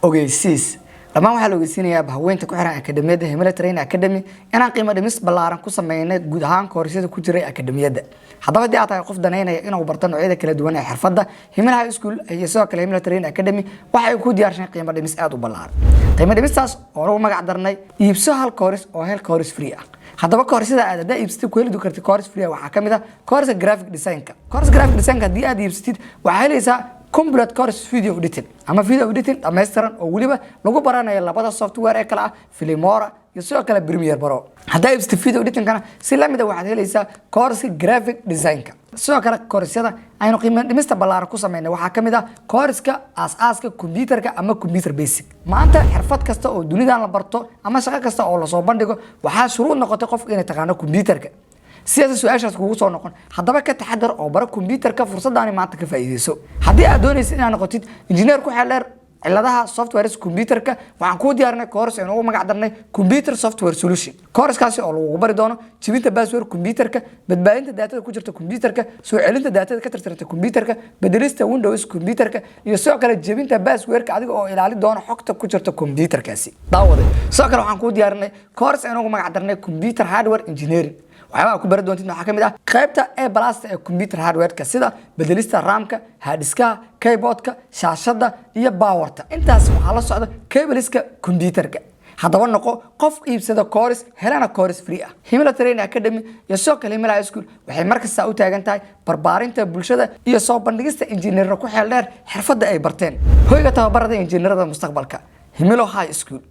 ogeysiis dhammaan waxaa la ogeysiinayaa haweenta ku xiran akademiyada Himila Training Academy inaan qiimo dhimis ballaaran ku sameeynay guud ahaan koorsada ku jiray akademiyada. Haddaba haddii aad tahay qof daneynaya inuu barto noocyada kala duwan ee xirfadda Himila High School iyo sidoo kale Himila Training Academy waxay ku diyaarsan qiimo dhimis aad u ballaaran. Qiimo dhimistaas oo lagu magac darnay iibso hal kooris oo hel kooris free ah. haddaba koorsada aad hadda iibsatid ku heli kartid kooris free ah waxaa kamid ah koorska graphic design-ka. Koorska graphic design-ka haddii aad iibsatid waxaa helaysaa complete course video editing ama video editing dhammaystiran oo waliba lagu baranayo labada software ee kala ah Filmora iyo sidoo kale Premiere Pro. Haddii iibsatid video editing kana si la mid ah waxaad helaysaa course graphic design-ka. sidoo kale koorsada aynu qiimo dhimista ballaaran ku sameynay waxaa kamid ah koorska aasaaska computerka ama computer basic. maanta xirfad kasta oo dunida la barto ama shaqo kasta oo la soo bandhigo waxaa shuruud noqotay qofka inay taqaano computerka. siyaasa su'aashaas kugu soo noqon haddaba ka taxadar oo bara computerka fursadani maanta ka faa'iideyso. haddii aad doonaysid inaad noqotid engineer ku xeel dheer ciladaha software computerka waxaan ku diyaarinay course aan ugu magac darnay computer software solution. course-kaasi oo lagu bari doono jibinta password computerka, badbaadinta daatada ku jirta computerka, soo celinta daatada ka tirtirta computerka, bedelista Windows computerka iyo sidoo kale jibinta password-ka adiga oo ilaali doona xogta ku jirta computerkaasi. daawade sidoo kale waxaan ku diyaarinay course aan ugu magac darnay computer hardware engineering. waxyaalaha ku bari doontid waxaa kamid ah qaybta A+ ee computer hardware-ka sida bedelista RAM-ka, hard disk-ka, keyboard-ka, shaashada iyo power-ta. intaas waxaa la socda cableska computerka. haddaba noqo qof iibsada course helana course free ah. Himila Training Academy iyo sidoo kale Himila High School waxay markasta u taagan tahay barbaarinta bulshada iyo soo bandhigista injineerada ku xeel dheer xirfadda ay barteen. hoyga tababarada injineerada mustaqbalka Himila High School.